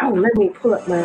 Oh, let me pull up my.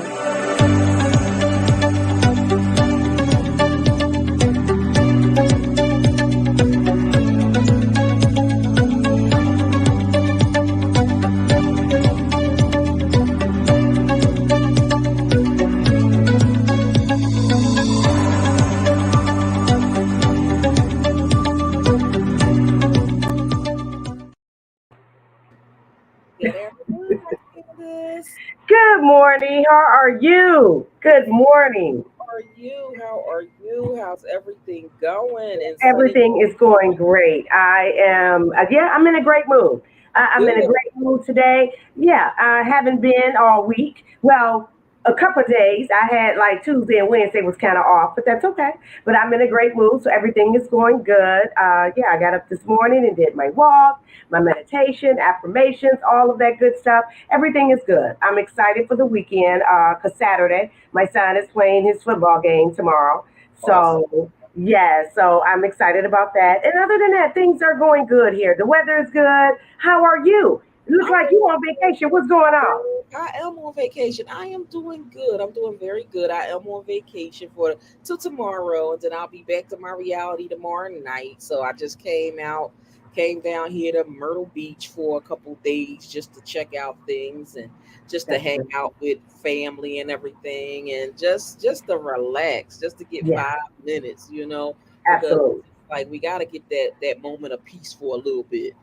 Good afternoon, Candace. Good morning. How are you? Good morning. How are you? How are you? How's everything going in sunny? Everything is going great. I am, yeah, I'm in a great mood. I'm in a Good. great mood today. Yeah, I haven't been all week. Well, a couple of days. I had like Tuesday and Wednesday was kind of off, but that's okay. But I'm in a great mood, so everything is going good. Yeah, I got up this morning and did my walk, my meditation, affirmations, all of that good stuff. Everything is good. I'm excited for the weekend because Saturday, my son is playing his football game tomorrow. Awesome. So yeah, so I'm excited about that. And other than that, things are going good here. The weather is good. How are you? It looks I'm like you on vacation. What's going on? I am on vacation. I am doing good. I'm doing very good. I am on vacation for till tomorrow, and then I'll be back to my reality tomorrow night. So I just came down here to Myrtle Beach for a couple days just to check out things and just to That's hang good. out with family and everything, and just to relax, just to get Yeah, 5 minutes, because absolutely. like we got to get that moment of peace for a little bit.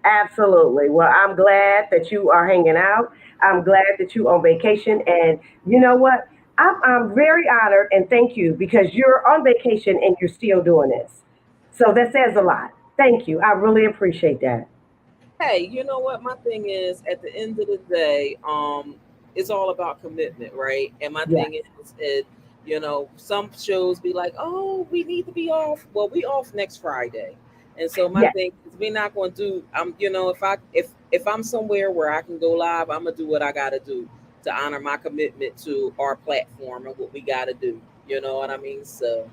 Absolutely. Well, I'm glad that you are hanging out. I'm glad that you on vacation. And you know what? I'm very honored and thank you because you're on vacation and you're still doing this. So that says a lot. Thank you. I really appreciate that. Hey, you know what? My thing is, at the end of the day, it's all about commitment, right? And my Yes. thing some shows be like, "Oh, we need to be off." Well, we off next Friday, and so my Yes. thing is, we're not going to do. If I'm somewhere where I can go live, I'm gonna do what I got to do to honor my commitment to our platform and what we got to do. You know what I mean? So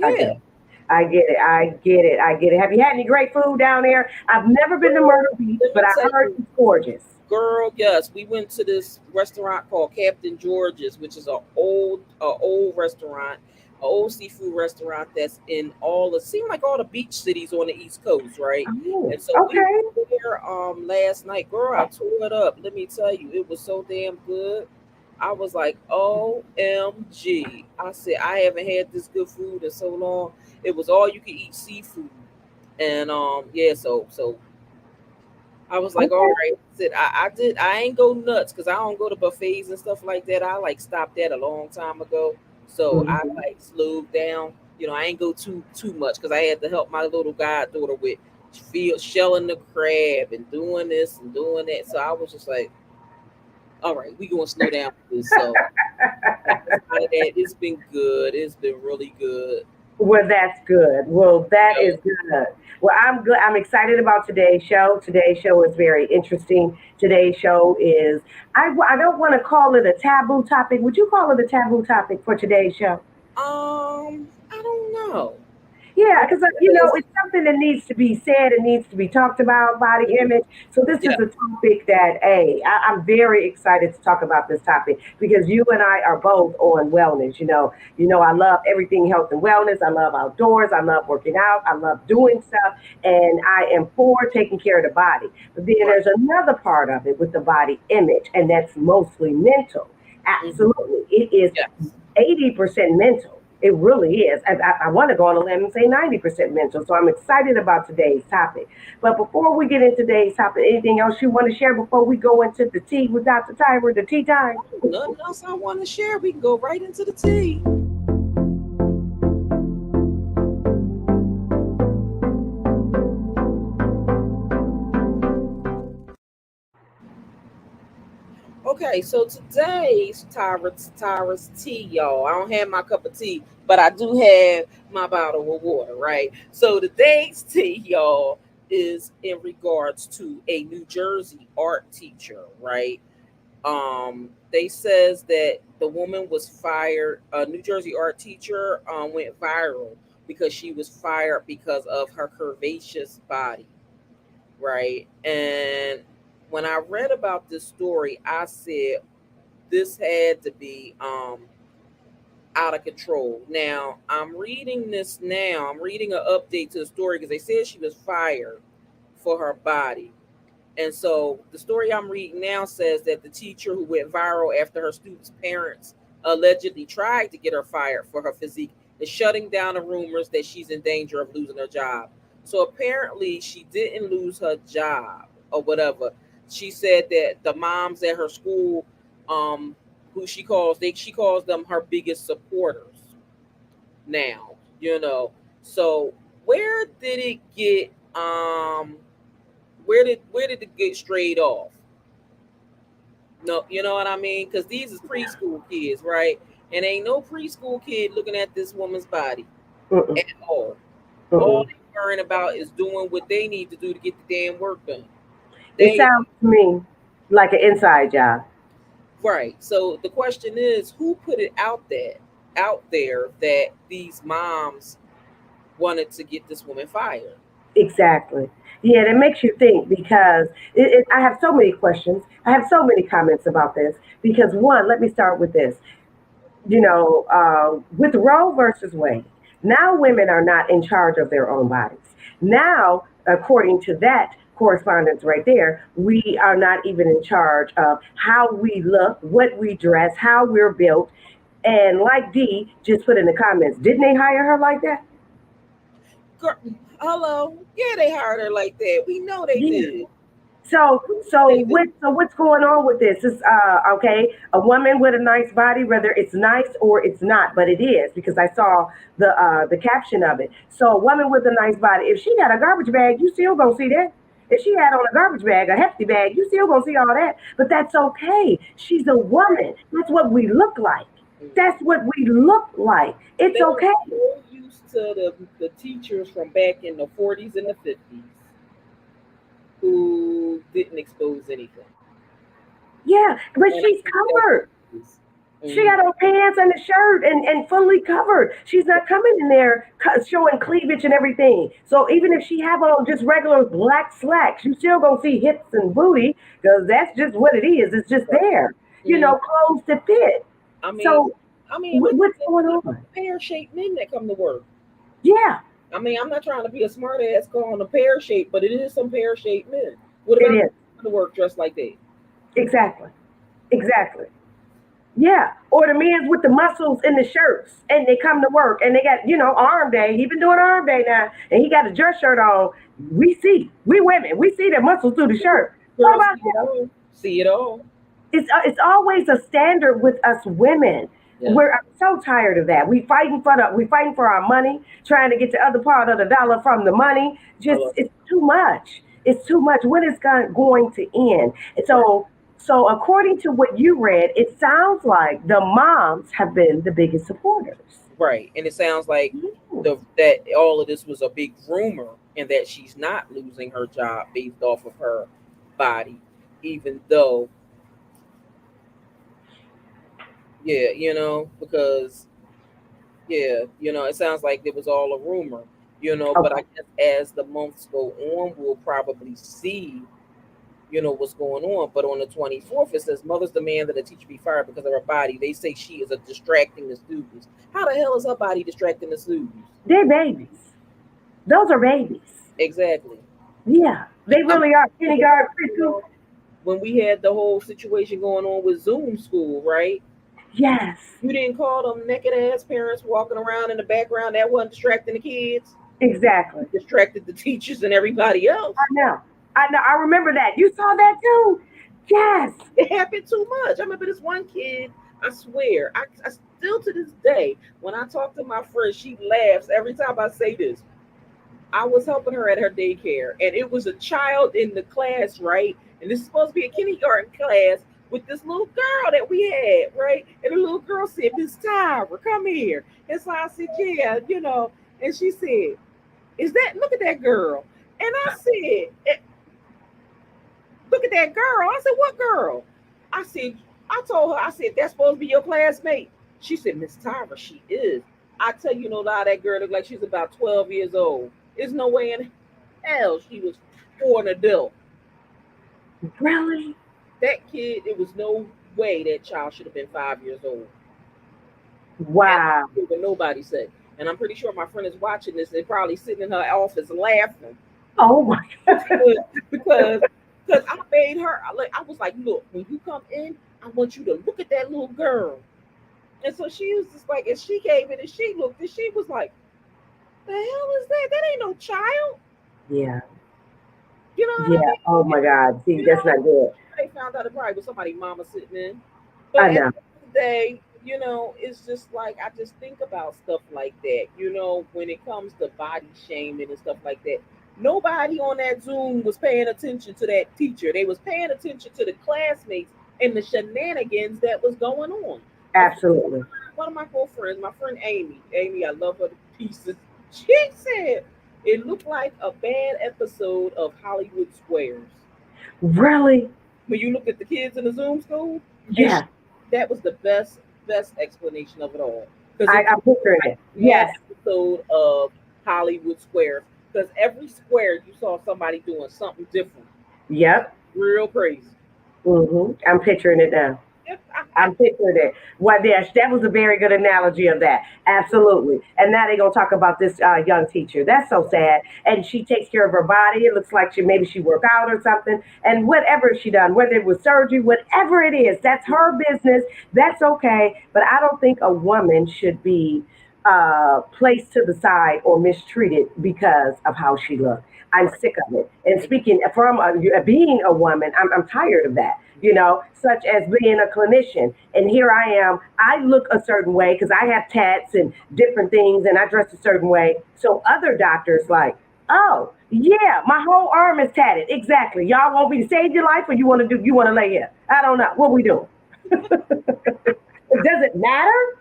I yeah. do. I get it. I get it. I get it. Have you had any great food down there? I've never been to Myrtle Beach, Let me but I tell heard you. it's gorgeous. Girl, yes, we went to this restaurant called Captain George's, which is a old restaurant, a old seafood restaurant that's in seem like all the beach cities on the East Coast, right? Oh, And so we okay. went there last night. Girl, I tore it up. Let me tell you, it was so damn good. I was like, OMG. I said, I haven't had this good food in so long. It was all you could eat seafood. And yeah, so I was like, all Okay. right. I ain't go nuts because I don't go to buffets and stuff like that. I like stopped that a long time ago. So I Mhm. like slowed down. I ain't go too much because I had to help my little goddaughter with shelling the crab and doing this and doing that. So I was just like, all right, we gonna slow down with this. So outside of that, it's been good. It's been really good. Well, that's good. Well, that You is good. Well, I'm good. I'm excited about today's show. Today's show is very interesting. Today's show is, I don't want to call it a taboo topic. Would you call it a taboo topic for today's show? I don't know. Yeah, I because would say it's something that needs to be said. It needs to be talked about. Body image. So this yeah. is a topic that, hey, I'm very excited to talk about this topic because you and I are both on wellness. I love everything health and wellness. I love outdoors. I love working out. I love doing stuff, and I am for taking care of the body. But then Right. there's another part of it with the body image, and that's mostly mental. Hmm. Absolutely, it is Yes. 80% mental. It really is. I want to go on a limb and say 90% mental. So I'm excited about today's topic. But before we get into today's topic, anything else you want to share before we go into the tea with Dr. Tyra, the tea time? Nothing else I want to share. We can go right into the tea. Okay, so today's Tyra's tea, y'all. I don't have my cup of tea, but I do have my bottle of water, right? So today's tea, y'all, is in regards to a New Jersey art teacher, right? They says that the woman was fired. A New Jersey art teacher went viral because she was fired because of her curvaceous body, right? And when I read about this story, I said this had to be out of control. Now I'm reading this now. I'm reading an update to the story because they said she was fired for her body. And so the story I'm reading now says that the teacher who went viral after her students' parents allegedly tried to get her fired for her physique is shutting down the rumors that she's in danger of losing her job. So apparently she didn't lose her job or whatever. She said that the moms at her school, who she calls them her biggest supporters now, you know. So where did it get where did it get straight off? No, you know what I mean? Because these is preschool kids, right? And ain't no preschool kid looking at this woman's body Mm-mm, at all. All mm-mm. they worrying about is doing what they need to do to get the damn work done. It They sounds to me like an inside job. right. So the question is, who put it out there that these moms wanted to get this woman fired? Exactly. Yeah, that makes you think because I have so many questions. I have so many comments about this because one, let me start with this. With Roe versus Wade, now women are not in charge of their own bodies. Now, according to that correspondence right there, we are not even in charge of how we look, what we dress, how we're built. And like Dee just put in the comments, didn't they hire her like that? Girl, hello. Yeah, they hired her like that. We know they Yeah. did. So We know so they did. what's going on with this? Is okay, a woman with a nice body, whether it's nice or it's not, but it is because I saw the caption of it. So a woman with a nice body, if she got a garbage bag, you still gonna see that. If she had on a garbage bag, a hefty bag, you still gonna see all that. But that's okay. She's a woman. That's what we look like. That's what we look like. It's They were okay. so used to the teachers from back in the 40s and the 50s who didn't expose anything. Yeah, but And I she's think that's what covered. it is. She Mhm. got on pants and a shirt and fully covered. She's not coming in there showing cleavage and everything. So even if she have on just regular black slacks, you still gonna see hips and booty because that's just what it is. It's just there. Mhm. Clothes to fit. I mean, So look what's at going the on? pear shaped men that come to work. Yeah, I mean, I'm not trying to be a smart ass calling a pear shape, but it is some pear shaped men. What it about is. the work dressed like that? Exactly. Exactly. Yeah, or the men's with the muscles in the shirts, and they come to work, and they got arm day. He been doing arm day now, and he got a dress shirt on. We women, we see the muscles through the shirt. What Girls about see it him? all. See it all. It's always a standard with us women. Yeah. I'm so tired of that. We fighting for our money, trying to get the other part of the dollar from the money. Just Hello. it's too much. It's too much. When is going to end? And Right. so according to what you read, it sounds like the moms have been the biggest supporters. Right. And it sounds like Mm, that all of this was a big rumor and that she's not losing her job based off of her body, even though, yeah, because it sounds like it was all a rumor, but I okay. guess as the months go on, we'll probably see, what's going on. But on the 24th, it says mothers demand that a teacher be fired because of her body. They say she is a distracting the students. How the hell is her body distracting the students? They're babies. Those are babies. Exactly. Yeah, they I mean, really are. think about Kindergarten, preschool. when we had the whole situation going on with Zoom school, right? Yes, You didn't call them naked ass parents walking around in the background that wasn't distracting the kids, exactly. distracted the teachers and everybody else. I know. I know. I remember that. You saw that too? Yes. It happened too much. I remember this one kid, I swear, I still to this day, when I talk to my friend, she laughs every time I say this. I was helping her at her daycare, and it was a child in the class, right? And this is supposed to be a kindergarten class with this little girl that we had, right? And the little girl said, Miss Tyra, come here. And so I said, yeah, and she said, look at that girl. And I said, look at that girl. I said, what girl? I said, I told her, I said, that's supposed to be your classmate. She said, Miss Tyra, she is. I tell you no lie, that girl looked like she's about 12 years old. There's no way in hell she was for an adult. Really? That kid, it was no way that child should have been 5 years old. And I Wow. don't care what nobody said. And I'm pretty sure my friend is watching this and probably sitting in her office laughing Oh my. because because because I made her I was like, look, when you come in, I want you to look at that little girl. And so she was just like, and she came in and she looked and she was like, the hell is that? That ain't no child. Yeah. You know what I Yeah. mean? Oh my God. See, You that's know, not good. they found out it probably was somebody mama sitting in. But I at know. the end of the day, it's just like I just think about stuff like that. When it comes to body shaming and stuff like that. Nobody on that Zoom was paying attention to that teacher. They was paying attention to the classmates and the shenanigans that was going on. A Absolutely. One of my girlfriends, my friend Amy, I love her to pieces. She said it looked like a bad episode of Hollywood Squares. Really? When you looked at the kids in the Zoom school, and Yeah. that was the best explanation of it all because it I'm just looked picturing like it. a bad Yes. episode of Hollywood Squares. Because every square you saw somebody doing something different, Yep. real crazy. I'm picturing it now. I'm picturing it. Well, yes, that was a very good analogy of that. Absolutely. And now they're gonna talk about this young teacher. That's so sad. And she takes care of her body. It looks like she work out or something. And whatever she done, whether it was surgery, whatever it is, that's her business. That's okay. But I don't think a woman should be placed to the side or mistreated because of how she looks. I'm sick of it. And speaking from being a woman, I'm tired of that, such as being a clinician. And here I am, I look a certain way because I have tats and different things and I dress a certain way. So other doctors like, oh, yeah, my whole arm is tatted. Exactly. Y'all want me to save your life or you want to lay here? I don't know. What we doing? Does it matter?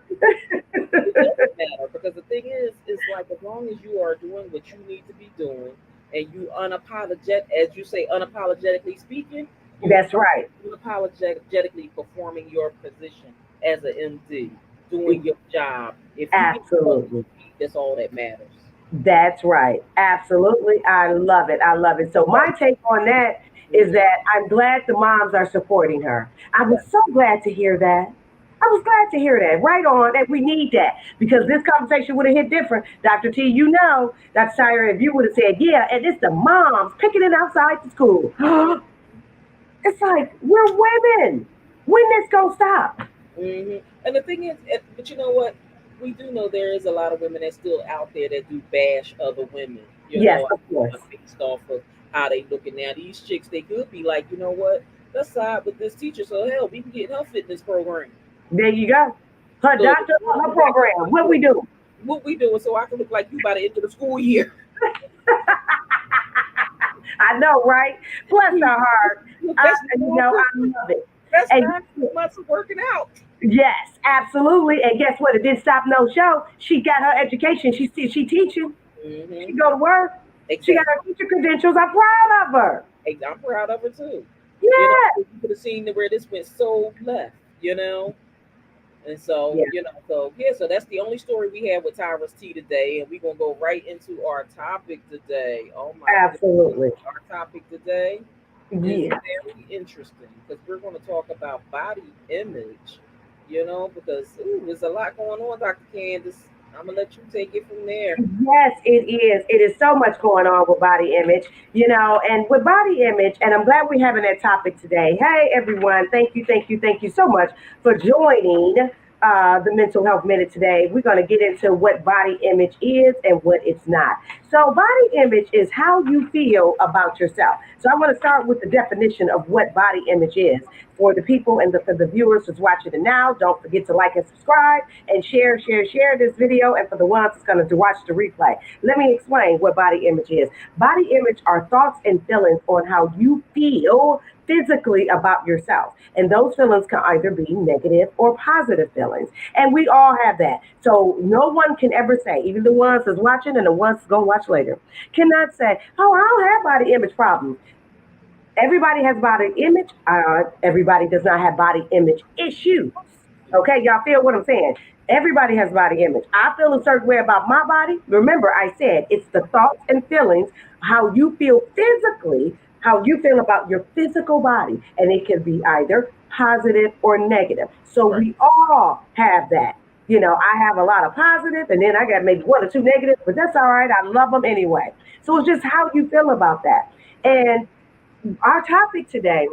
It doesn't matter because the thing is like as long as you are doing what you need to be doing and you as you say, unapologetically speaking, you That's right. unapologetically performing your position as an MD, doing your job. If you get what Absolutely. you need, that's all that matters. That's right. Absolutely. I love it. I love it. So my take on that is Mhm. that I'm glad the moms are supporting her. I Yeah. was so glad to hear that. I was glad to hear that. Right on that we need that because this conversation would have hit different. Dr. T, that's Tyra, if you would have said, yeah, and it's the moms picking it outside the school. It's like, we're women. When this gonna stop? And the thing is, but you know what? We do know there is a lot of women that's still out there that do bash other women. Yes, of course. Based off of how they looking now. These chicks, they could be like, you know what? Let's side with this teacher. So hell, we can get her fitness program. There you go. Her So doctor, her program. What we do? what we doing so I can look like you by the end of the school year. I know, right? Bless her heart. That's I love it. that's And 9 months of working out. yes, absolutely. And guess what? It didn't stop no show. She got her education. She teaching. She Hmm. go to work. She got Exactly. her teacher credentials. I'm proud of her. Hey, I'm proud of her too. Yeah. You could have seen where this went so left. And so, Yeah. so that's the only story we have with Tyra's Tea today, and we're gonna go right into our topic today. Oh my goodness, Absolutely. our topic today is Yeah. very interesting because we're going to talk about body image. Because there's a lot going on, Dr. Candace. I'm gonna let you take it from there. Yes, it is. It is so much going on with body image, and with body image, and I'm glad we're having that topic today. Hey, everyone. Thank you so much for joining the Mental Health Minute today. We're going to get into what body image is and what it's not. So, body image is how you feel about yourself. So, I want to start with the definition of what body image is. For the people and for the viewers who's watching it now, don't forget to like and subscribe and share this video. And for the ones that's going to watch the replay, let me explain what body image is. Body image are thoughts and feelings on how you feel physically about yourself. And those feelings can either be negative or positive feelings. And we all have that. So no one can ever say, even the ones that's watching and the ones that's going to watch later, cannot say, oh, I don't have body image problems. Everybody has body image. Everybody does not have body image issues. Okay, y'all feel what I'm saying? Everybody has body image. I feel a certain way about my body. Remember, I said it's the thoughts and feelings, how you feel physically, how you feel about your physical body. And it can be either positive or negative. So Right. we all have that. I have a lot of positive, and then I got maybe one or two negative, but that's all right. I love them anyway. So it's just how you feel about that. And our topic today,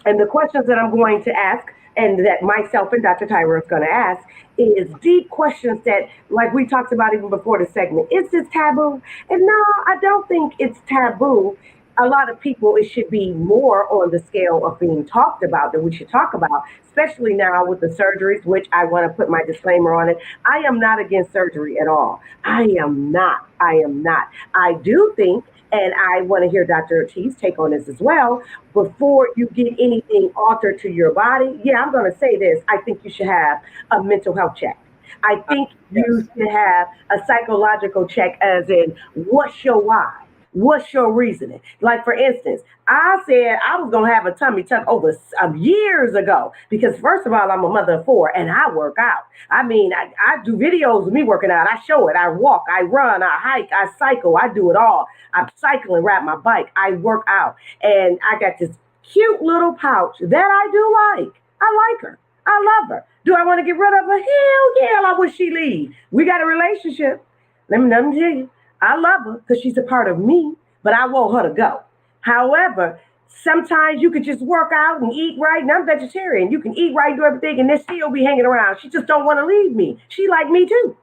and the questions that I'm going to ask, and that myself and Dr. Tyra is going to ask, is deep questions that, like we talked about even before the segment, is this taboo? And no, I don't think it's taboo. A lot of people, it should be more on the scale of being talked about that we should talk about, especially now with the surgeries, which I want to put my disclaimer on it. I am not against surgery at all. I am not. I am not. I do think, and I want to hear Dr. Ortiz take on this as well, before you get anything altered to your body, yeah, I'm going to say this. I think you should have a mental health check. I think you Yes. should have a psychological check, as in, what's your why? What's your reasoning? Like, for instance, I said I was going to have a tummy tuck over years ago because, first of all, I'm a mother of four and I work out. I mean, I do videos of me working out. I show it. I walk, I run, I hike, I cycle. I do it all. I cycle and ride my bike. I work out. And I got this cute little pouch that I do like. I like her. I love her. Do I want to get rid of her? Hell yeah, I wish she leave. We got a relationship. Let me tell you. I love her because she's a part of me, but I want her to go. However, sometimes you could just work out and eat right. And I'm vegetarian. You can eat right, do everything, and then still be hanging around. She just don't want to leave me. She like me too.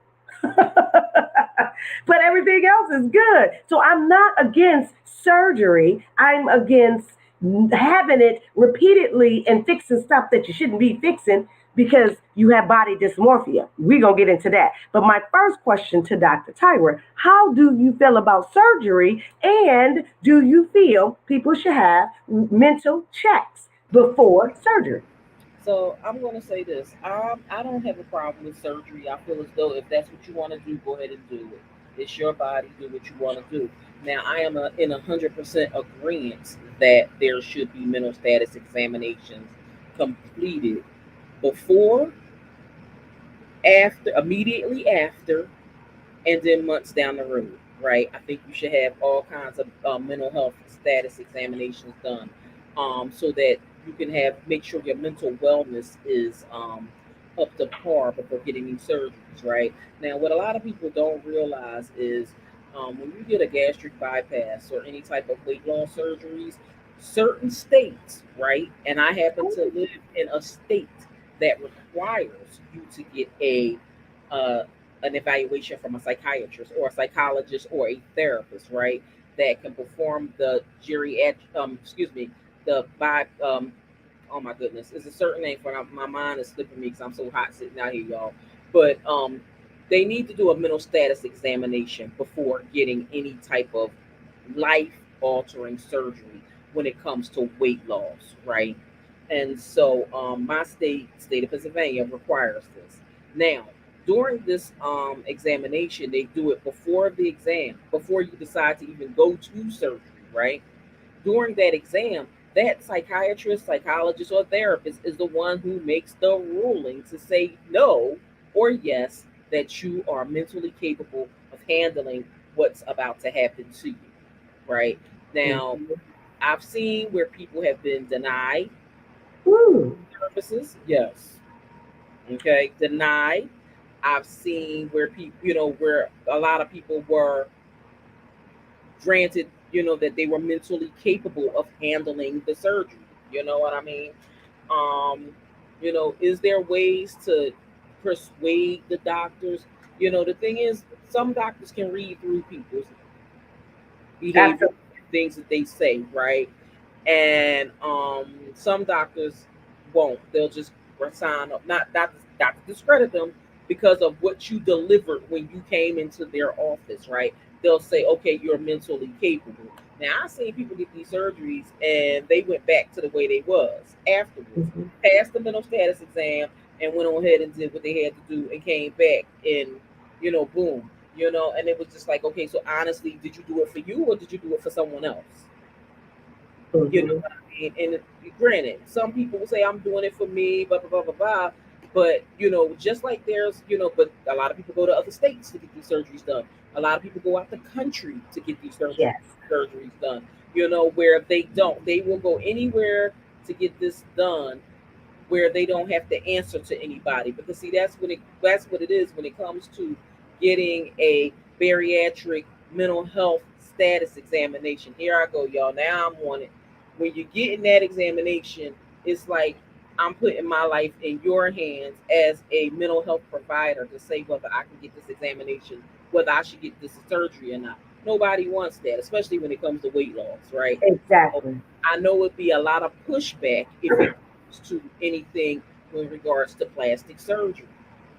But everything else is good. So I'm not against surgery. I'm against having it repeatedly and fixing stuff that you shouldn't be fixing because you have body dysmorphia. We're going to get into that. But my first question to Dr. Tyra, how do you feel about surgery? And do you feel people should have mental checks before surgery? So I'm going to say this. I don't have a problem with surgery. I feel as though if that's what you want to do, go ahead and do it. It's your body. Do what you want to do. Now, I am in 100% agreement that there should be mental status examinations completed before, after, immediately after, and then months down the road, right? I think you should have all kinds of mental health status examinations done, so that you can make sure your mental wellness is up to par before getting these surgeries, right? Now, what a lot of people don't realize is when you get a gastric bypass or any type of weight loss surgeries, certain states, right? And I happen to live in a state that requires you to get uh, an evaluation from a psychiatrist or a psychologist or a therapist, right? That can perform the excuse me, the by, oh my goodness, it's a certain name for my mind is slipping me because I'm so hot sitting out here, y'all. But they need to do a mental status examination before getting any type of life altering surgery when it comes to weight loss, right? And so my state of Pennsylvania, requires this. Now, during this examination, they do it before the exam, before you decide to even go to surgery, right? During that exam, that psychiatrist, psychologist, or therapist is the one who makes the ruling to say no or yes that you are mentally capable of handling what's about to happen to you, right? Now, Mhm. I've seen where people have been denied Ooh. services, yes, okay, denied. I've seen where people, where a lot of people were granted, that they were mentally capable of handling the surgery. You know what I mean? Um, is there ways to persuade the doctors? The thing is, some doctors can read through people's behavior, Absolutely. things that they say, right? And some doctors won't. They'll just sign up, not to discredit them because of what you delivered when you came into their office, right? They'll say, okay, you're mentally capable. Now I've seen people get these surgeries and they went back to the way they was afterwards, Mhm. passed the mental status exam, and went on ahead and did what they had to do and came back and boom, and it was just like, okay, so honestly, did you do it for you or did you do it for someone else? You know Mhm. what I mean? And granted, some people will say I'm doing it for me, blah blah blah blah blah. But just like there's, but a lot of people go to other states to get these surgeries done. A lot of people go out the country to get these Yes. surgeries done. where they will go anywhere to get this done, where they don't have to answer to anybody. Because see, that's what it is when it comes to getting a bariatric mental health status examination. Here I go, y'all. Now I'm on it. When you're getting that examination, it's like I'm putting my life in your hands as a mental health provider to say whether I can get this examination, whether I should get this surgery or not. Nobody wants that, especially when it comes to weight loss, right? So Exactly. I know it'd be a lot of pushback if it comes to anything in regards to plastic surgery.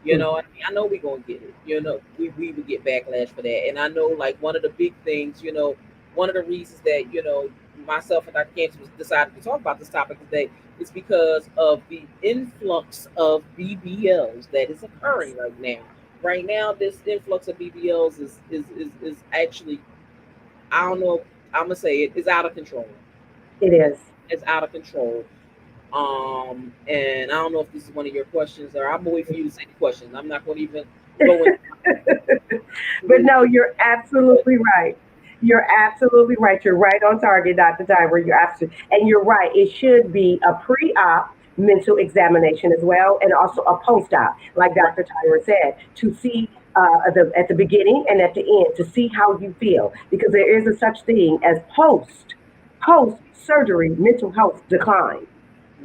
Mhm. I know we're gonna get it. We would get backlash for that. And I know, like, one of the big things, one of the reasons that, myself and Dr. Candace decided to talk about this topic today is because of the influx of BBLs that is occurring right now. Right now, this influx of BBLs is actually, I don't know, I'm gonna say it is out of control. It is. It's out of control. And I don't know if this is one of your questions, or I'm gonna wait for you to say the questions. I'm not gonna even go into But my no, you're absolutely right. You're absolutely right. You're right on target, Dr. Tyra. You're absolutely, and you're right. It should be a pre-op mental examination as well, and also a post-op, like right. Dr. Tyra said, to see at the beginning and at the end to see how you feel, because there is a such thing as post surgery mental health decline,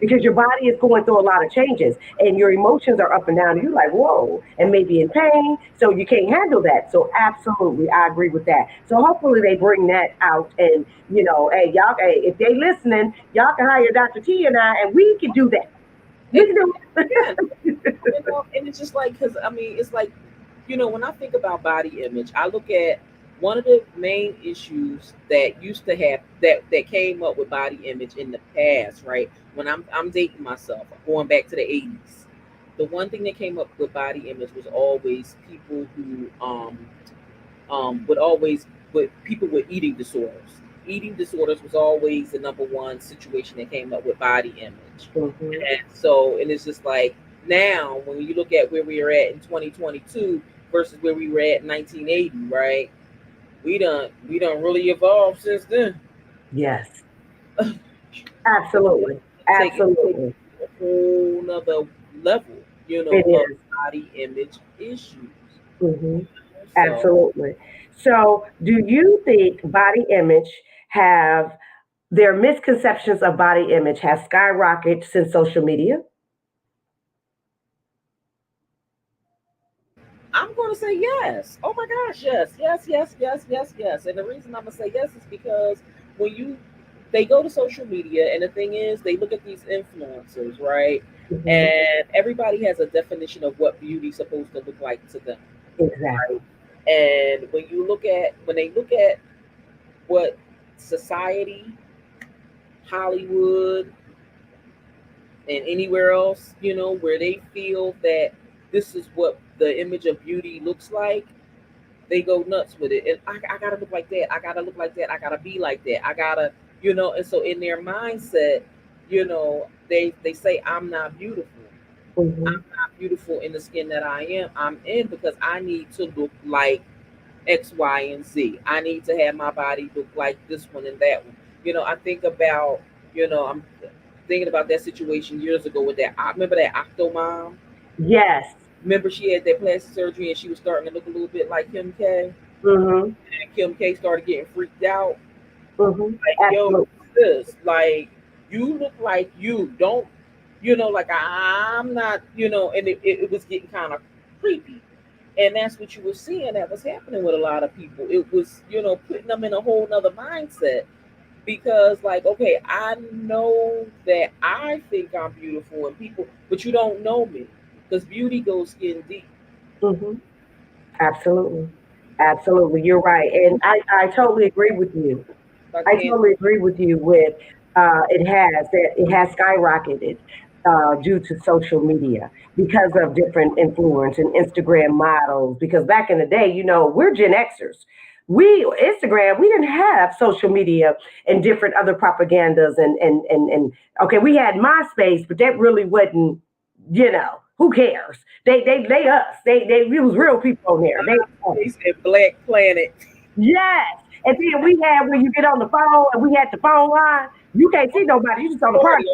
because your body is going through a lot of changes and your emotions are up and down. And you're like, whoa, and maybe in pain. So you can't handle that. So absolutely, I agree with that. So hopefully they bring that out and, hey, y'all, hey, if they listening, y'all can hire Dr. T and I, and we can do that. We And can do again, it. and it's just like, because I mean, it's like, when I think about body image, I look at one of the main issues that used to have that came up with body image in the past, right? When I'm dating myself, going back to the 80s, the one thing that came up with body image was always people who would always with people with eating disorders. Eating disorders was always the number one situation that came up with body image. Hmm. And it's just like, now when you look at where we are at in 2022 versus where we were at in 1980, right? We done really evolved since then. Yes, It's absolutely. taking Absolutely. a whole nother level, It of is. body image issues. Hmm. So Absolutely. So, do you think body image have their misconceptions of body image has skyrocketed since social media? I'm going to say yes. Oh my gosh, yes, yes, yes, yes, yes, yes. And the reason I'm going to say yes is because when they go to social media, and the thing is, they look at these influencers, right? Hmm. And everybody has a definition of what beauty's supposed to look like to them, right? Exactly. And when they look at what society, Hollywood, and anywhere else, where they feel that this is what the image of beauty looks like, they go nuts with it. And I gotta look like that. I gotta look like that. I gotta be like that. I gotta, and so in their mindset, they say, I'm not beautiful. Hmm. I'm not beautiful in the skin that I'm in, because I need to look like X, Y, and Z. I need to have my body look like this one and that one. I think about, I'm thinking about that situation years ago with that. I remember that Octo mom. Yes. Remember, she had that plastic surgery and she was starting to look a little bit like Kim K. Hmm. And Kim K started getting freaked out. Hmm. Like, yo, Absolutely. sis, like, you look like you. Don't, like, I'm not, and it was getting kind of creepy. And that's what you were seeing that was happening with a lot of people. It was, putting them in a whole nother mindset, because, like, okay, I know that I think I'm beautiful, and people, but you don't know me, because beauty goes skin deep. Hmm. Absolutely. Absolutely. You're right. And I totally agree with you. Dr. I Candace. totally agree with you with it has skyrocketed due to social media because of different influence and Instagram models. Because back in the day, we're Gen Xers. We Instagram, we didn't have social media and different other propagandas and okay, we had MySpace, but that really wasn't, who cares? They us. They it was real people on there. They They said Black Planet. Yes. And then we had when you get on the phone and we had the phone line, you can't see nobody, you just on the Story party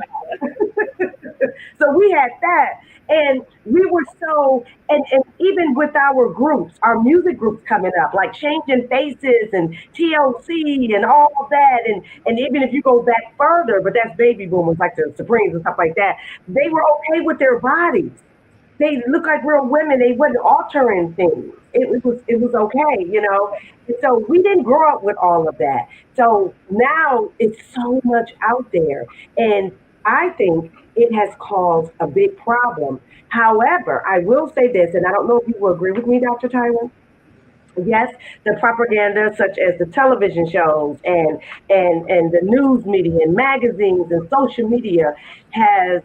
so we had that. And we were so, and even with our groups, our music groups coming up, like Changing Faces and TLC and all of that. And even if you go back further, but that's baby boomers like the Supremes and stuff like that, they were okay with their bodies. They looked like real women. They wasn't altering things. It was okay, you know. And so we didn't grow up with all of that. So now it's so much out there, and I think it has caused a big problem. However, I will say this, and I don't know if you will agree with me, Dr. Tyler. Yes, the propaganda such as the television shows and the news media and magazines and social media has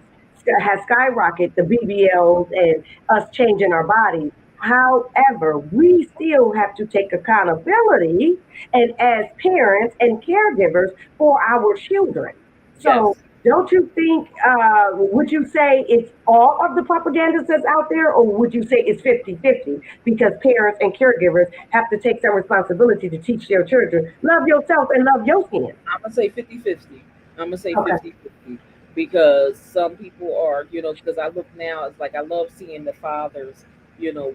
has skyrocketed the BBLs and us changing our bodies. However, we still have to take accountability and as parents and caregivers for our children. So Yes. don't you think, would you say it's all of the propaganda that's out there, or would you say it's 50-50? Because parents and caregivers have to take some responsibility to teach their children, love yourself and love your skin. I'm gonna say 50-50. I'm gonna say Okay. 50-50 because some people are, because I look now, it's like I love seeing the fathers,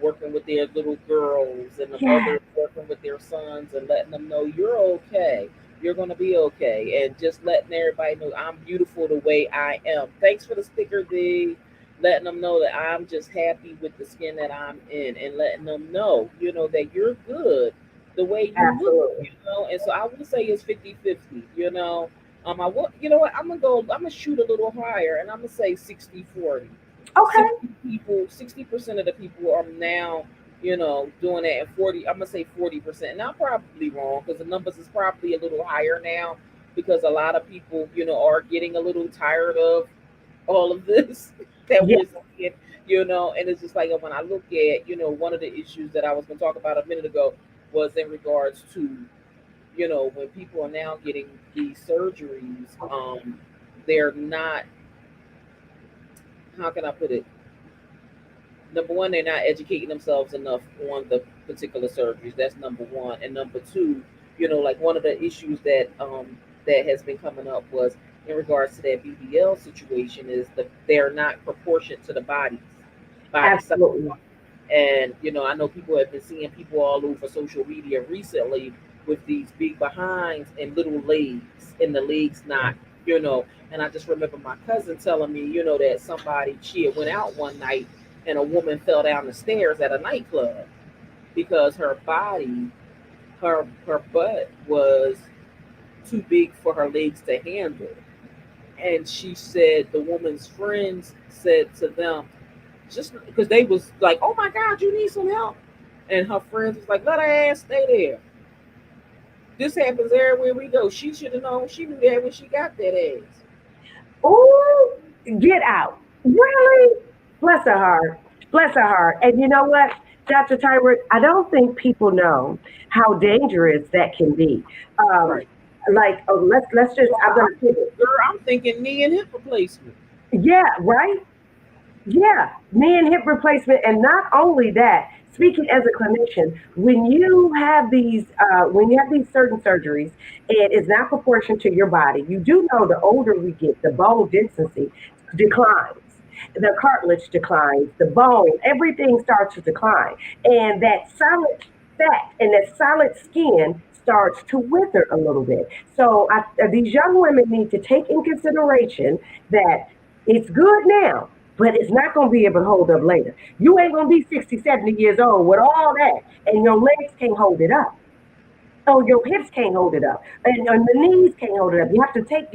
working with their little girls and the Yes, mothers working with their sons and letting them know you're okay. You're gonna be okay, and just letting everybody know I'm beautiful the way I am. Thanks for the sticker, D. Letting them know that I'm just happy with the skin that I'm in, and letting them know, that you're good the way you look, absolutely. and so I would say it's 50-50. I will, you know what, I'm gonna shoot a little higher, and I'm gonna say 60-40. Okay. 60% of the people are now, doing that, and 40, I'm gonna say 40%. And I'm probably wrong because the numbers is probably a little higher now because a lot of people, are getting a little tired of all of this that Yeah, we're seeing, and it's just like when I look at, one of the issues that I was going to talk about a minute ago was in regards to, when people are now getting these surgeries, they're not, how can I put it? Number one, they're not educating themselves enough on the particular surgeries. That's number one. And number two, like one of the issues that has been coming up was in regards to that BBL situation is that they're not proportionate to the body size. absolutely. And I know people have been seeing people all over social media recently with these big behinds and little legs, and the legs not, And I just remember my cousin telling me, that somebody she had went out one night and a woman fell down the stairs at a nightclub because her butt was too big for her legs to handle. And she said the woman's friends said to them, just because they was like, "Oh my God, you need some help," and her friends was like, "Let her ass stay there. This happens everywhere we go. She should have known. She knew that when she got that ass." Ooh, get out. Really? Bless her heart. Bless her heart. And you know what, Dr. Tyrant, I don't think people know how dangerous that can be. Um, Right. like, oh, let's just, Girl, I'm gonna pivot. I'm thinking knee and hip replacement. Yeah, right. Yeah, knee and hip replacement, and not only that. Speaking as a clinician, when you have these certain surgeries, it is not proportion to your body. You do know the older we get, the bone density declines, the cartilage declines, the bone, everything starts to decline, and that solid fat and that solid skin starts to wither a little bit. So these young women need to take in consideration that it's good now, but it's not going to be able to hold up later. You ain't going to be 60, 70 years old with all that, and your legs can't hold it up. Oh, your hips can't hold it up, and the knees can't hold it up. You have to take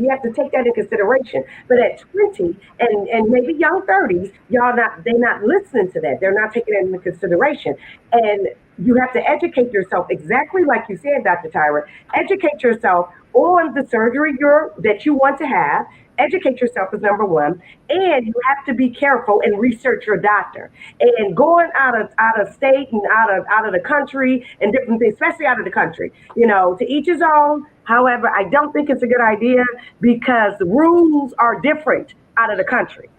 that in consideration. But at 20 and maybe young 30s, they're not listening to that. They're not taking that into consideration. And you have to educate yourself exactly like you said, Dr. Tyra. Educate yourself on the surgery that you want to have. Educate yourself is number one, and you have to be careful and research your doctor. And going out of state and out of the country and different things, especially out of the country, to each his own. However, I don't think it's a good idea because the rules are different out of the country.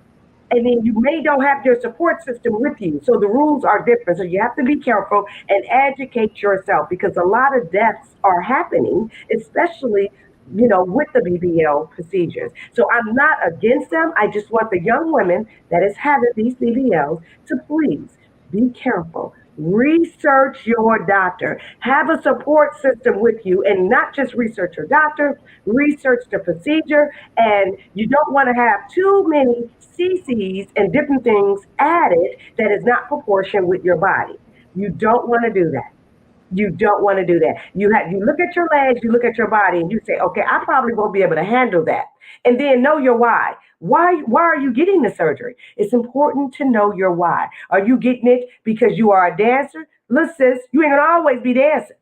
and then you may don't have your support system with you. So the rules are different. So you have to be careful and educate yourself because a lot of deaths are happening, especially with the BBL procedures. So I'm not against them. I just want the young women that is having these BBLs to please be careful. Research your doctor. Have a support system with you and not just research your doctor, research the procedure. And you don't want to have too many CCs and different things added that is not proportioned with your body. You don't want to do that. You don't want to do that. You look at your legs, you look at your body, and you say, okay, I probably won't be able to handle that. And then know your why. Why are you getting the surgery? It's important to know your why. Are you getting it because you are a dancer? Listen, sis, you ain't gonna always be dancing.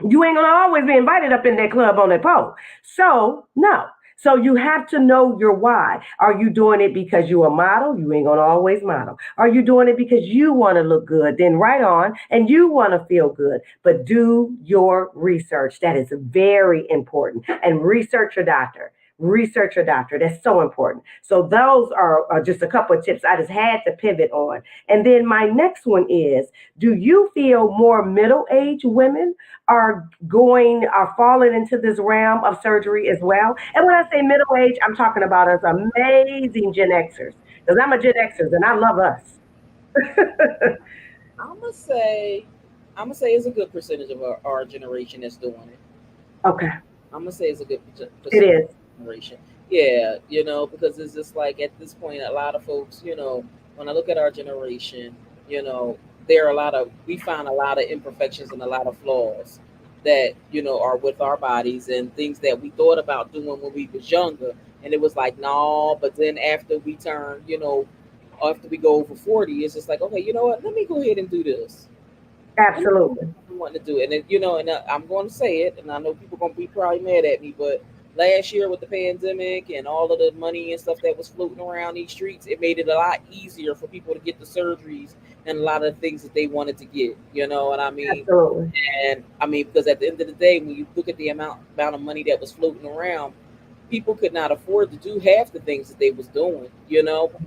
You ain't gonna always be invited up in that club on that pole. So no. So you have to know your why. Are you doing it because you a model? You ain't gonna always model. Are you doing it because you want to look good? Then right on, and you want to feel good. But do your research. That is very important. And research your doctor. Research your doctor. That's so important. So those are just a couple of tips I just had to pivot on. And then my next one is: do you feel more middle-aged women are falling into this realm of surgery as well? And when I say middle age, I'm talking about us amazing Gen Xers. Because I'm a Gen Xers and I love us. I'm gonna say, I'm gonna say it's a good percentage of our generation that's doing it. Okay, I'm gonna say it's a good it percentage is. of generation. Yeah, because it's just like at this point, a lot of folks, when I look at our generation, there are a lot of we find a lot of imperfections and a lot of flaws that are with our bodies and things that we thought about doing when we was younger, and it was like no, but then after we turn, after we go over 40, it's just like okay, you know what? Let me go ahead and do this. Let me do Absolutely. what I want to do, and then, I'm going to say it, and I know people going to be probably mad at me, but last year with the pandemic and all of the money and stuff that was floating around these streets, it made it a lot easier for people to get the surgeries and a lot of things that they wanted to get. You know what I mean? Absolutely. And I mean, because at the end of the day, when you look at the amount of money that was floating around, people could not afford to do half the things that they was doing.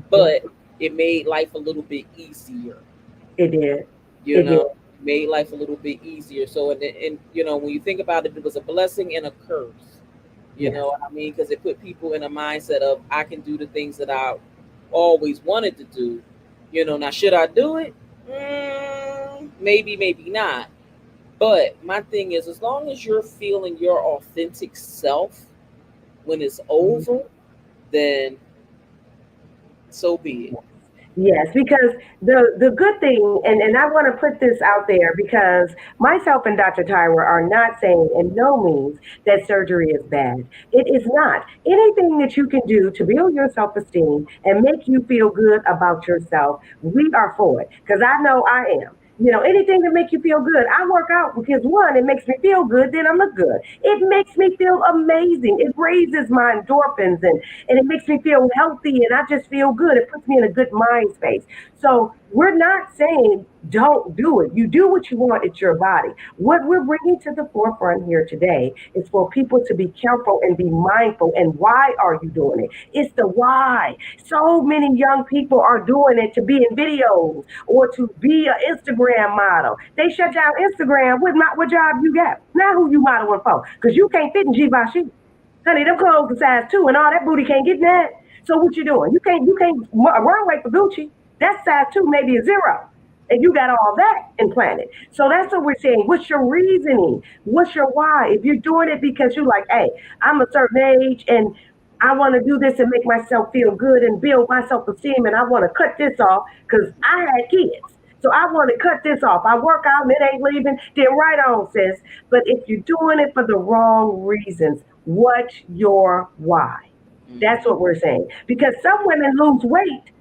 But it made life a little bit easier. It did. You It did. know, made life a little bit easier. So, and when you think about it, it was a blessing and a curse. You Yes. know what I mean? Because it put people in a mindset of I can do the things that I always wanted to do. Now should I do it? Maybe, maybe not. But my thing is, as long as you're feeling your authentic self when it's over, then so be it. Yes, because the good thing, and I want to put this out there because myself and Dr. Tyra are not saying in no means that surgery is bad. It is not. Anything that you can do to build your self esteem and make you feel good about yourself, we are for it. Because I know I am. Anything to make you feel good. I work out because one, it makes me feel good, then I look good. It makes me feel amazing. It raises my endorphins and it makes me feel healthy and I just feel good. It puts me in a good mind space. So we're not saying don't do it. You do what you want. It's your body. What we're bringing to the forefront here today is for people to be careful and be mindful. And why are you doing it? It's the why. So many young people are doing it to be in videos or to be an Instagram model. They shut down Instagram. What job you got? Now who you modeling for? Because you can't fit in Givenchy. Honey, them clothes are size 2 and all that booty can't get in that. So what you doing? You can't run away for Gucci. That's size 2, maybe a 0. And you got all that implanted. So that's what we're saying. What's your reasoning? What's your why? If you're doing it because you're like, hey, I'm a certain age and I want to do this and make myself feel good and build my self esteem and I want to cut this off because I had kids. So I want to cut this off. I work out and it ain't leaving. Then right on, sis. But if you're doing it for the wrong reasons, what's your why? That's Hmm. what we're saying. Because some women lose weight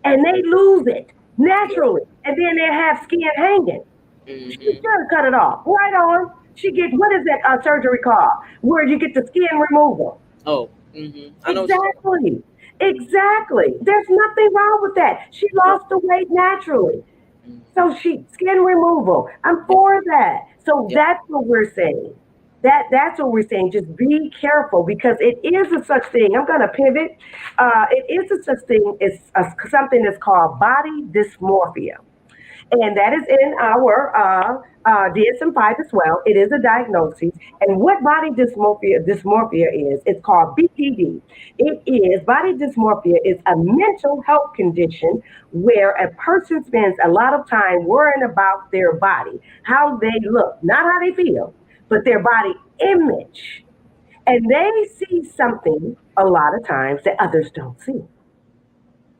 and they lose it Yeah. naturally. And then they have skin hanging. She Hmm. should cut it off. Right on. She get, what is that surgery called? Where you get the skin removal. Oh, I know what you're talking Exactly. Exactly. There's nothing wrong with that. She about. lost the weight naturally. Mhm. So she skin removal. I'm Yep. for that. So Yep. that's what we're saying. That's what we're saying. Just be careful because it is a such thing. I'm going to pivot. It is a such thing as something that's called body dysmorphia, and that is in our DSM-5 as well. It is a diagnosis, and what body dysmorphia is, it's called BPD. It is body dysmorphia is a mental health condition where a person spends a lot of time worrying about their body, how they look, not how they feel, but their body image, and they see something a lot of times that others don't see.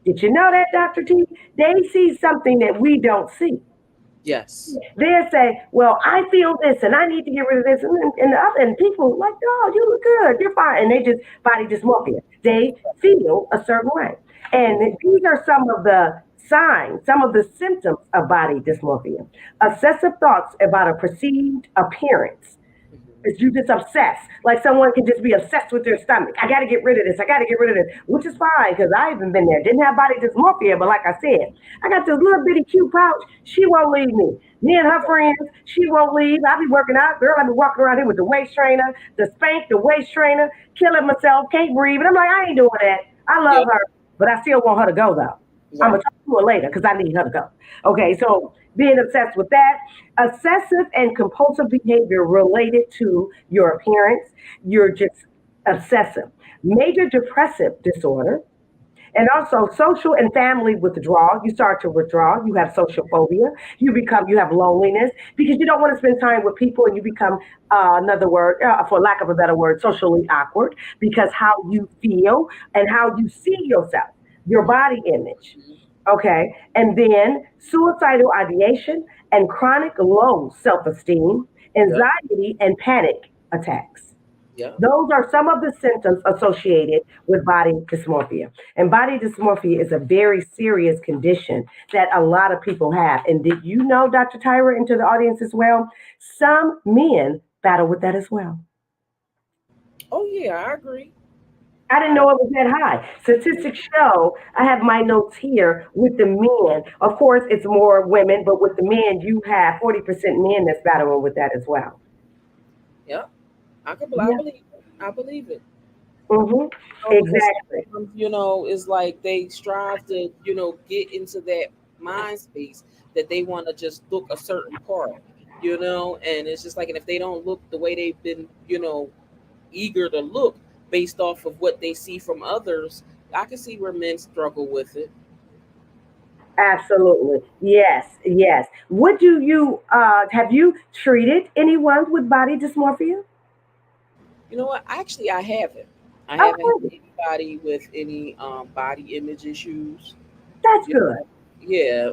Did you know that, Dr. T? They see something that we don't see. Yes. They'll say, "Well, I feel this, and I need to get rid of this," and the other, and people like, "Oh, you look good, you're fine," and they just body dysmorphia. They feel a certain way, and these are some of the signs, some of the symptoms of body dysmorphia: obsessive thoughts about a perceived appearance. Mhm. Is you just obsessed. Like someone can just be obsessed with their stomach. I got to get rid of this. I got to get rid of this, which is fine because I even been there. Didn't have body dysmorphia, but like I said, I got this little bitty cute pouch. She won't leave me. Me and her friends, she won't leave. I be working out, girl. I be walking around here with the waist trainer, the spank, the waist trainer, killing myself, can't breathe. And I'm like, I ain't doing that. I love Yep. her, but I still want her to go though. I'm gonna Right. talk to her later because I need her to go. Okay, so being obsessed with that, obsessive and compulsive behavior related to your appearance, you're just obsessive. Major depressive disorder, and also social and family withdrawal. You start to withdraw. You have social phobia. You have loneliness because you don't want to spend time with people, and you become another word, for lack of a better word, socially awkward because how you feel and how you see yourself, your body image. Okay. And then suicidal ideation and chronic low self esteem, Yep. anxiety, and panic attacks. Yep. Those are some of the symptoms associated with body dysmorphia. And body dysmorphia is a very serious condition that a lot of people have. And did you know, Dr. Tyra, into the audience as well? Some men battle with that as well. Oh yeah, I agree. I didn't I know it was that high. Statistics show, I have my notes here with the men. Of course, it's more women, but with the men, you have 40% men that's battling with that as well. Yeah, I Yeah. believe it. I believe it. Hmm. Because Exactly. sometimes, it's like they strive to, get into that mind space that they want to just look a certain part, and it's just like, and if they don't look the way they've been, eager to look based off of what they see from others, I can see where men struggle with it. Absolutely. Yes. Yes. What do you, have you treated anyone with body dysmorphia? You know what? Actually, I haven't. I Oh, haven't good. had anybody with any body image issues. That's You good. know, yeah,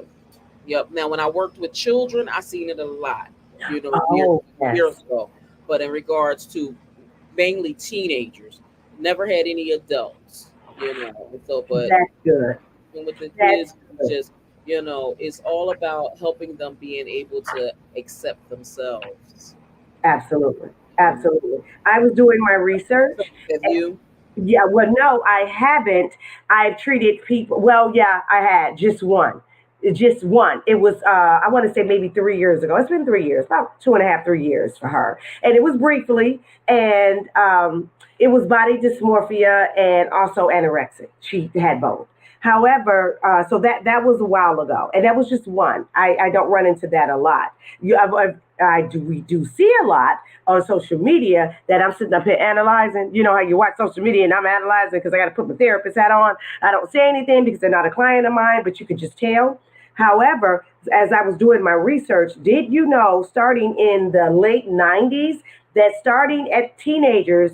yep. Now, when I worked with children, I seen it a lot. Oh, Years yes. ago. But in regards to mainly teenagers, never had any adults. But That's good. even with the That's kids, it's good. just it's all about helping them being able to accept themselves. Absolutely. Mhm. Absolutely. I was doing my research. Have you? Yeah, well, no, I haven't. I've treated people. Well, yeah, I had just one. Just one. It was, I want to say maybe 3 years ago. It's been 3 years, about two and a half, 3 years for her. And it was briefly, and it was body dysmorphia and also anorexic. She had both. However, so that was a while ago, and that was just one. I don't run into that a lot. I do we do see a lot on social media that I'm sitting up here analyzing. You know how you watch social media and I'm analyzing because I got to put my therapist hat on. I don't say anything because they're not a client of mine, but you can just tell. However, as I was doing my research, did you know starting in the late 90s that starting at teenagers,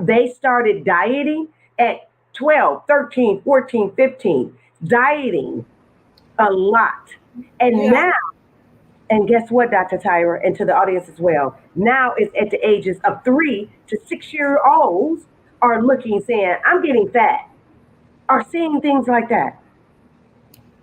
they started dieting at 12, 13, 14, 15, dieting a lot. And Yeah, now and guess what, Dr. Tyra, and to the audience as well. Now it's at the ages of 3 to 6 year olds are looking, saying, I'm getting fat, are seeing things like that.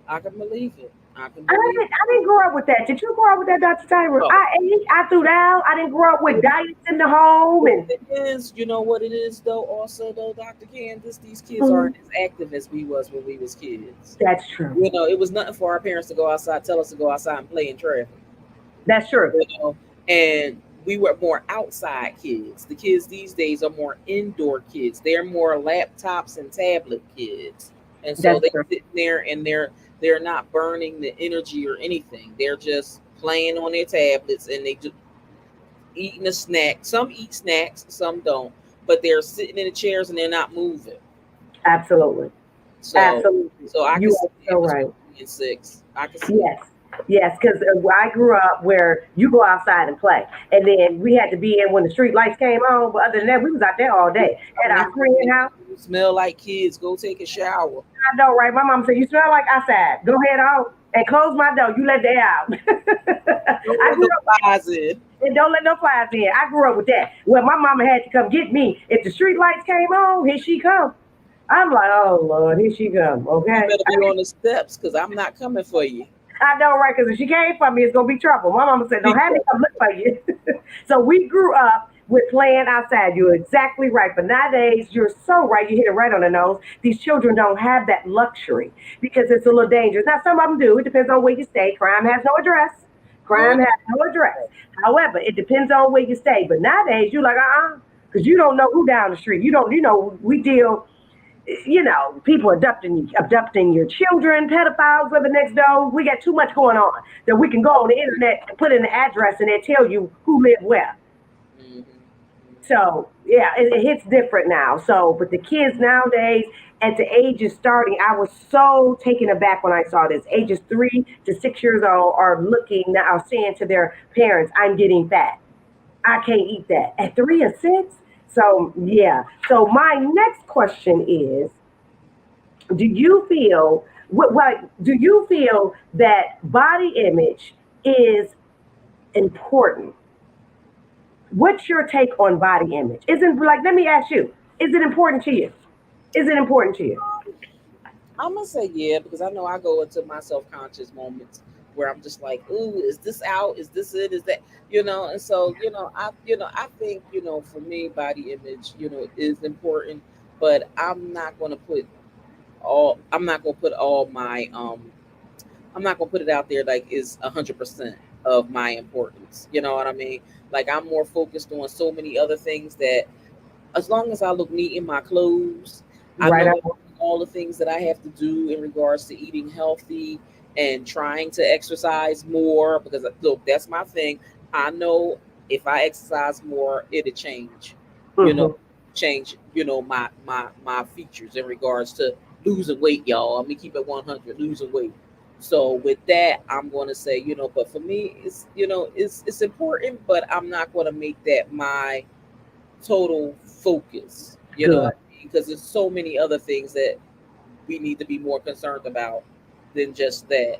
I can believe it. I can I believe didn't, I didn't grow up with that. Did you grow up with that, Dr. Tyra? it. I ate, I threw down. I didn't grow up with diets in the home. What And it is, you know what it is though, also though, Dr. Candace, these kids mhm, aren't as active as we was when we was kids. that's true. It was nothing for our parents to go outside, tell us to go outside and play in traffic. That's true. You know, and we were more outside kids. The kids these days are more indoor kids. They're more laptops and tablet kids. And so That's they true. sit there and they're not burning the energy or anything. They're just playing on their tablets and they just eating a snack. Some eat snacks, some don't. But they're sitting in the chairs and they're not moving. Absolutely. So Absolutely. so I can You see are the so difference right. between 3 and 6. I can see it. Yes. Yes, because I grew up where you go outside and play, and then we had to be in when the street lights came on. But other than that, we was out there all day I'm at not our friend house. you smell like kids. Go take a shower. I know, right? My mom said, "You smell like outside. Go ahead on and close my door. You let the air out." Don't I let grew no up flies in. and don't let no flies in. I grew up with that. Well, my mama had to come get me if the street lights came on. Here she come. I'm like, oh Lord, here she come. You Okay. better be on the steps because I'm not coming for you. I know, right? Because if she came for me, it's gonna be trouble. My mama said, "Don't have me come look for you." So we grew up with playing outside. You're exactly right. But nowadays, you're so right. You hit it right on the nose. These children don't have that luxury because it's a little dangerous. Now, some of them do. It depends on where you stay. Crime has no address. No, Crime has no address. However, it depends on where you stay. But nowadays, you're like, because you don't know who down the street. You don't. We deal people abducting your children, pedophiles living next door. We got too much going on that we can go on the internet, put in the address, and they tell you who live where. hmm So yeah, it hits different now. So, but the kids nowadays, at the ages starting, I was so taken aback when I saw this. Ages 3 to 6 years old are looking now, saying to their parents, "I'm getting fat. I can't eat that." At 3 or 6. So yeah. So my next question is, do you feel do you feel that body image is important? What's your take on body image? Isn't like let me ask you, is it important to you? Is it important to you? I'm gonna say yeah because I know I go into my self conscious moments where I'm just like, ooh, is this out? Is this it? Is that And so I think for me, body image is important, but I'm not gonna put all my I'm not gonna put it out there like is 100% of my importance. You know what I mean? Like I'm more focused on so many other things that as long as I look neat in my clothes, I Right. know all the things that I have to do in regards to eating healthy and trying to exercise more because look, that's my thing. I know if I exercise more, it'll change, you know, Mm-hmm. change, my features in regards to losing weight, y'all. Let me keep it 100, losing weight. So with that, I'm going to say, but for me, it's important, but I'm not going to make that my total focus. You know Good. what I mean? Because there's so many other things that we need to be more concerned about than just that.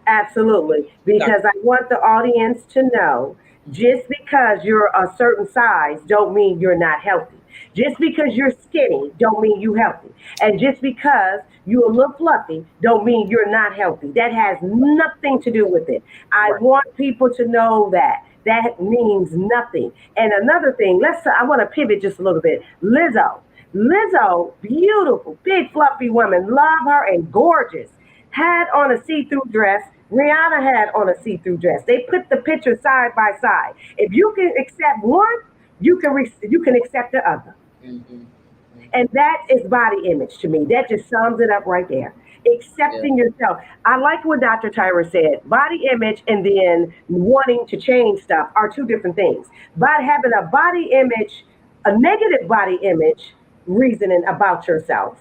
Absolutely. Doc- Because I want the audience to know just because you're a certain size don't mean you're not healthy. Just because you're skinny don't mean you healthy. And just because you a little fluffy don't mean you're not healthy. That has nothing to do with it. I Right. want people to know that. That means nothing. And another thing, I want to pivot just a little bit. Lizzo. Lizzo, beautiful, big fluffy woman. Love her and gorgeous had on a see-through dress. Rihanna had on a see-through dress. They put the pictures side by side. If you can accept one, you can accept the other. hmm And that is body image to me. That just sums it up right there. Yeah. Accepting yourself. I like what Dr. Tyra said. Body image and then wanting to change stuff are two different things. But having a body image, a negative body image reasoning about yourself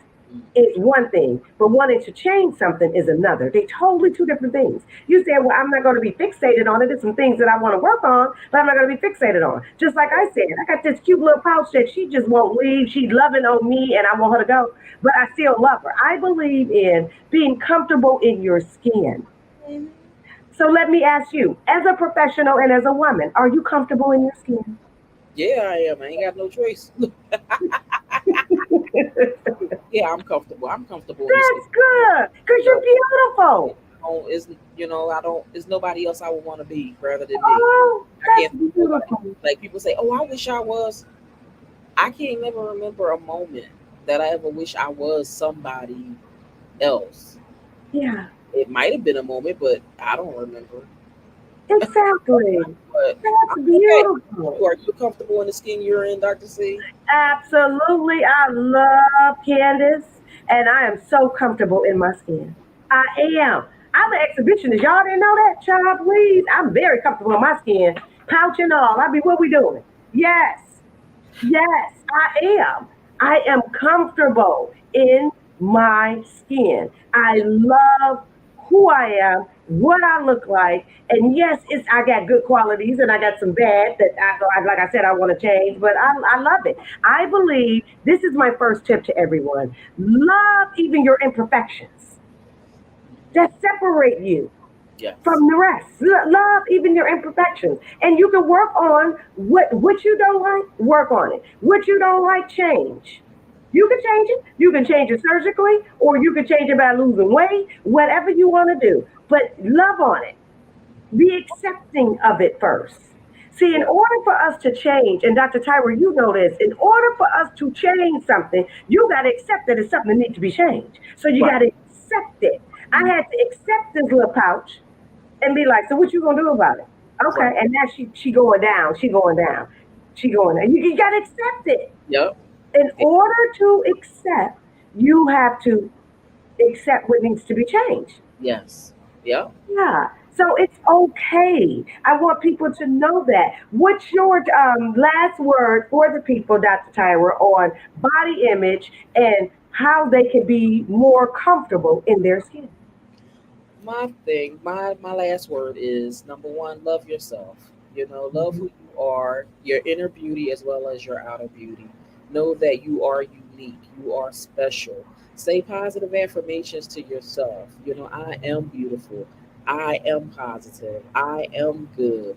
is one thing, but wanting to change something is another. They totally two different things. You said, well, I'm not going to be fixated on it. There's some things that I want to work on, but I'm not going to be fixated on. Just like I said, I got this cute little pouch that she just won't leave. She's loving on me and I want her to go, but I still love her. I believe in being comfortable in your skin. Mhm. So let me ask you, as a professional and as a woman, are you comfortable in your skin? Yeah, I am. I ain't got no choice. Yeah, I'm comfortable. I'm comfortable in the skin. That's good, because You you're know, beautiful. is I don't. It's nobody else I would want to be rather than me. Oh, I that's can't think of nobody. beautiful. Like people say, oh, I wish I was. I can't never remember a moment that I ever wish I was somebody else. Yeah. It might have been a moment, but I don't remember. Exactly. But That's okay, beautiful. are you comfortable in the skin you're in, Dr. C? Absolutely. I love Candace, and I am so comfortable in my skin. I am. I'm an exhibitionist. Y'all didn't know that, child, please. I'm very comfortable in my skin, pouch and all. I mean, what we doing? Yes. Yes, I am. I am comfortable in my skin. I Yeah, love who I am, what I look like, and yes, it's I got good qualities and I got some bad that like I said, I want to change, but I love it. I believe this is my first tip to everyone: love even your imperfections that separate you yes, from the rest. Love even your imperfections, and you can work on what you don't like. Work on it. What you don't like, change. You can change it. You can change it surgically, or you can change it by losing weight. Whatever you want to do, but love on it. Be accepting of it first. See, in yeah, order for us to change, and Dr. Tyra, you know this, in order for us to change something, you got to accept that it's something that needs to be changed. So you got right. to accept it. I Mhm. had to accept this little pouch and be like, so what you gonna do about it? Right. Okay, and now she going down, she going down, she going down. You gotta accept it. Yep. In order to accept, you have to accept what needs to be changed. Yes. Yep. Yeah. So it's okay. I want people to know that. What's your last word for the people, Dr. Tyra, on body image and how they can be more comfortable in their skin? My last word is number one, love yourself. Love who Mhm. you are, your inner beauty as well as your outer beauty. Know that you are unique, you are special. Say positive affirmations to yourself. I am beautiful. I am positive. I am good.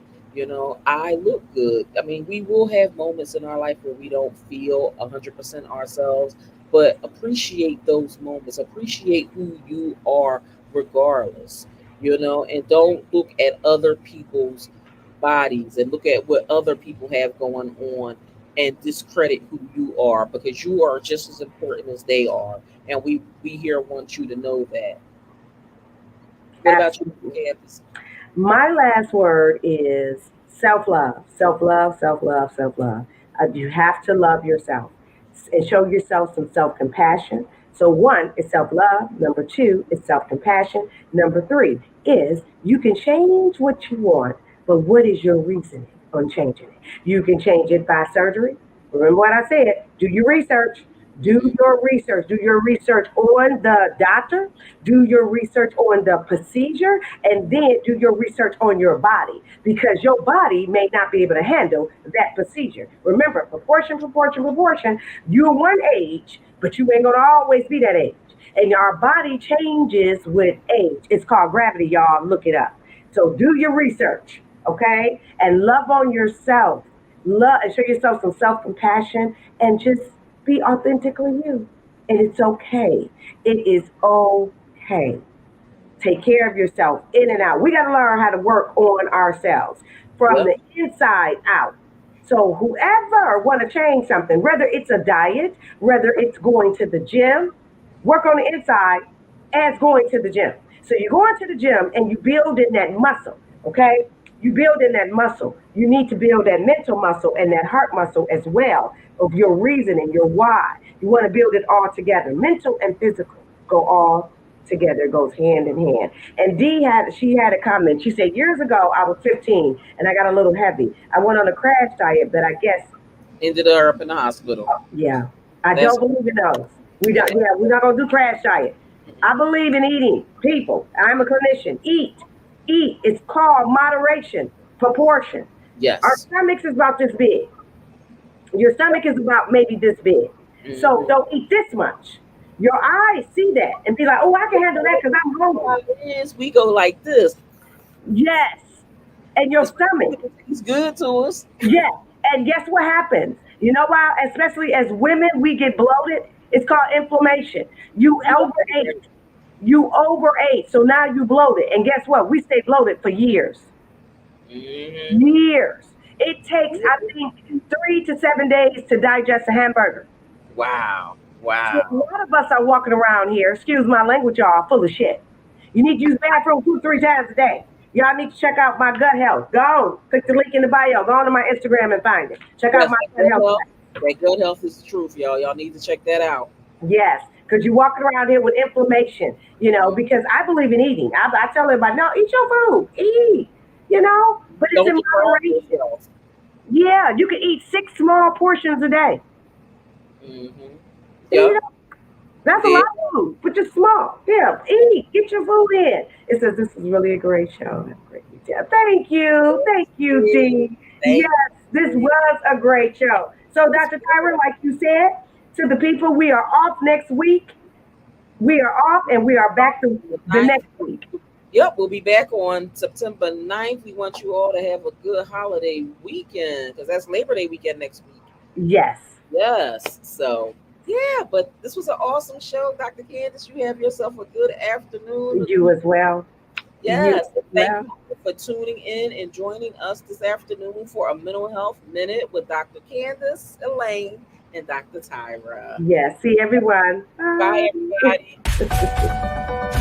I look good. I mean, we will have moments in our life where we don't feel 100% ourselves, but appreciate those moments. Appreciate who you are regardless, and don't look at other people's bodies and look at what other people have going on and discredit who you are, because you are just as important as they are. And we here want you to know that. What about you, Absolutely. Candace? My last word is self love, self love, self love, self love. You have to love yourself and show yourself some self compassion. So, one is self love. Number two is self compassion. Number three is you can change what you want, but what is your reasoning on changing it? You can change it by surgery. Remember what I said, do your research. Do Hmm. your research. Do your research on the doctor. Do your research on the procedure, and then do your research on your body because your body may not be able to handle that procedure. Remember, proportion, proportion, proportion. You're one age, but you ain't gonna always be that age. And our body changes with age. It's called gravity, y'all. Look it up. So do your research, okay? And love on yourself. Love and show yourself some self compassion and just be authentically you. And it's okay. It is okay. Take care of yourself in and out. We got to learn how to work on ourselves from Yep. the inside out. So whoever want to change something, whether it's a diet, whether it's going to the gym, work on the inside as going to the gym. So you're going to the gym and you build in that muscle, okay? You build in that muscle. You need to build that mental muscle and that heart muscle as well of your reasoning, your why. You want to build it all together. Mental and physical go all together. It goes hand in hand. And she had a comment. She said, years ago, I was 15 and I got a little heavy. I went on a crash diet, but I guess, Ended up in the hospital. yeah, I That's don't believe in those. We yeah. don't, yeah, we're not going to do crash diet. I believe in eating. People, I'm a clinician. Eat. Eat. It's called moderation, proportion. Our Yes. stomachs is about this big. Your stomach is about maybe this big. So Hmm. don't eat this much. Your eyes see that and be like, oh, I can handle that because I'm hungry. Is we go like this. Yes. And your Especially stomach. when it tastes good to us. Yes. And guess what happens? You know why? Especially as women, we get bloated. It's called inflammation. You You are. overate. You overate. So now you bloated. And guess what? We stay bloated for years. Hmm. Years. It takes, I think, 3 to 7 days to digest a hamburger. Wow. So a Wow. lot of us are walking around here, excuse my language, y'all, full of shit. You need to use the bathroom 2, 3 times a day. Y'all need to check out my gut health. Go on, click the link in the bio. Go on to my Instagram and find it. Check out Yes, my that gut good health. health. That good health is the truth, y'all. Y'all need to check that out. Yes, because you're walking around here with inflammation, because I believe in eating. I tell everybody, no, eat your food, but it's Don't in deprive moderation. yourself. Yeah, you can eat 6 small portions a day. Mm-hmm. You Yep. know, that's a lot Yeah. of food, but just small. Yeah, eat, get your food in. It says this is really a great show. Have a great weekend. Thank you, D. Thank Yes, this you. was a great show. So, Yes, Dr. Tyra, like you said, to the people, we are off next week. We are off and we are back to the the 9th. next week. Yep, we'll be back on September 9th. We want you all to have a good holiday weekend because that's Labor Day weekend next week. Yes. Yes. So, yeah, but this was an awesome show, Dr. Candace. You have yourself a good afternoon. You as well. You Yes. as Thank well. you for tuning in and joining us this afternoon for a mental health minute with Dr. Candace, Elaine, and Dr. Tyra. Yes. See everyone. Bye, Bye. everybody.